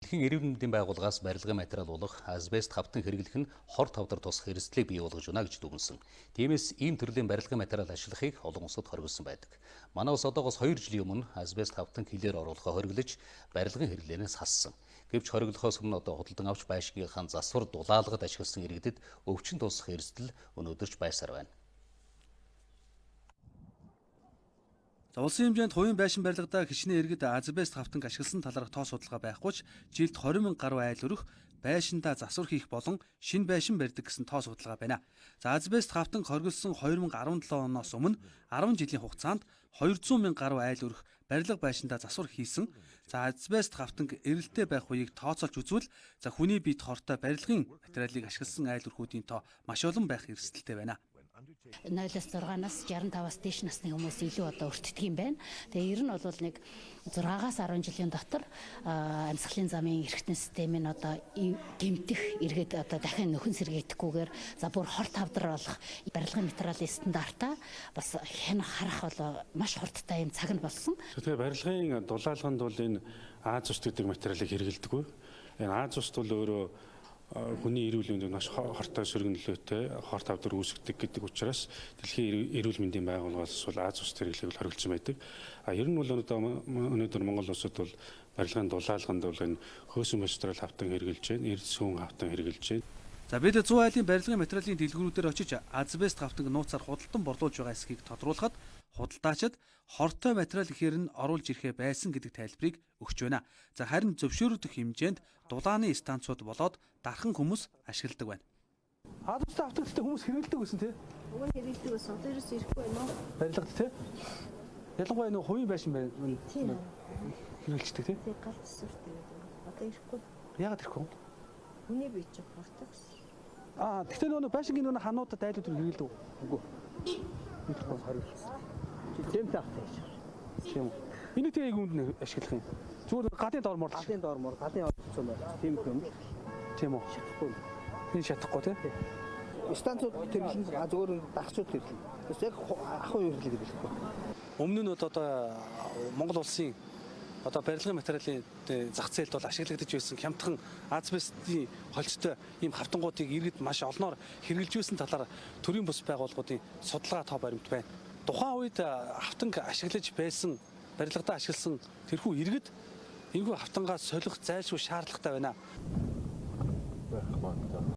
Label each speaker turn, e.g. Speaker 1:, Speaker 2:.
Speaker 1: Дэлхийн эрүүл мэндийн байгууллагаас барилгын материал болох асбест хавтан хэрэглэх нь хор тавдар тусах эрсдлийг бий болгож байна гэж дүгнсэн. Тиймээс ийм төрлийн барилгын материал ашиглахыг олон улсад хориглосон байдаг. Манай улс одоогоос 2 жилийн өмнө асбест хавтан хилээр оруулахаа хориглож барилгын хэрэглэнээс хассан. Гэвч хориглохоос өмнө одоо худалдан авч байшингийнхаа засвар дулаалгад ашигласан иргэдэд өвчин тусах эрсдэл өнөөдөр ч байсаар байна.
Speaker 2: Улсын хэмжээнд хувийн байшин барилгадаа хичнээн иргэд асбест хавтанг ашигласан талаарх тоо судалгаа байхгүй ч жилд 20 мянга гаруй айл өрөх байшиндаа засвар хийх болон шинэ байшин барьдаг гэсэн тоо судалгаа байна. За асбест хавтанг хориглосон 2017 оноос өмнө 10 жилийн хугацаанд 200 мянга гаруй айл өрөх барилга байшиндаа засвар хийсэн. За асбест хавтанг эрэлттэй байх үеийг тооцоолж үзвэл за хүний биед хортой барилгын материалыг ашигласан айл өрхүүдийн тоо маш олон байх эрсдэлтэй байна.
Speaker 3: 0-6-аас 65-аас дээш насны хүмүүс илүү одоо өртдөг юм байна. Тэгээ ер нь бол нэг 6-аас 10 жилийн дотор амьсгалын замын эрхтэн системийн одоо гэмтэх эргээд одоо дахин нөхөн сэргийдэхгүйгээр за бүр хор тавдар болох барилгын материалын стандартаа бас хэн харах бол маш хурдтай юм цаг нь болсон.
Speaker 4: Тэгэхээр барилгын дулаалганд бол энэ Аз ус гэдэг материалыг хэрэглэдэггүй. Энэ Аз ус бол өөрөө хүний эрүүл мэндийн маш хортой сөргөнлөөтэй хор тавдар үүсгдэг гэдэг учраас дэлхийн эрүүл мэндийн байгууллагаас бол Аз ус хэрэглэгийг хориглосон байдаг. Ер нь бол өнөөдөр Монгол улсад бол барилгын дулаалганд бол энэ хөөсөн материал хавтан хэрэгжилж байна, эрдэс хүн хавтан хэрэгжилж байна.
Speaker 2: За бид 100 айлын барилгын материалын дэлгүүрүүдээр очиж асбест хавтанг нууцаар худалдан борлуулж байгаа эсхийг тодруулахад худалдаачид хортой материал ихээр нь оруулж ирэхэ байсан гэдэг тайлбарыг өгч байна. За харин зөвшөөрөгдөх хэмжээнд дулааны станцууд болоод дархан хүмүүс ашигладаг байна. Асбест хавтангтай хүмүүс хэрэглэдэг байсан тий?
Speaker 5: Уг нь хэрэглэдэг байсан. Одоо ерөөс ирэхгүй байна уу?
Speaker 2: Барилгад тий? Ялангуяа нөгөө хувийн байшин
Speaker 5: тийм
Speaker 2: хэрэглэждэг тий?
Speaker 5: Тэг галт сүртэй байдаг. Одоо ирэхгүй.
Speaker 2: Яагаад ирэхгүй?
Speaker 5: Хүний бие ч хортой гэсэн.
Speaker 2: Тэгтээ нөгөө байшингийн нөгөө хануудад айлууд хэрэглэдэг үгүй.
Speaker 5: Энэ хориглосон. Тэм таахтай гэж.
Speaker 2: Тийм үү. Энийг тэгээ юунд ашиглах юм? Зүгээр гадын дормоор.
Speaker 5: Гадын орцсон байна. Тийм юм.
Speaker 2: Тийм үү.
Speaker 5: Шатахгүй.
Speaker 2: Энэ шатахгүй тий?
Speaker 5: Станцууд хэрэглэн зүгээр дагчууд хэрэглэн. Тэс яг ахуй хэрэглэдэг байхгүй.
Speaker 2: Өмнө нь одоо Монгол улсын одоо барилгын материалын зах зээлд бол ашиглагдаж байсан хямдхан асбестийн холцтой ийм хавтангуудыг иргэд маш олноор хэрэгжилж байсан талаар төрийн бус байгууллагуудын судалгаа тоо баримт байна. Тухайн үед хавтанг ашиглаж байсан барилгадаа ашигласан тэрхүү иргэд энэхүү хавтангаас солих зайлшгүй шаардлагатай байна.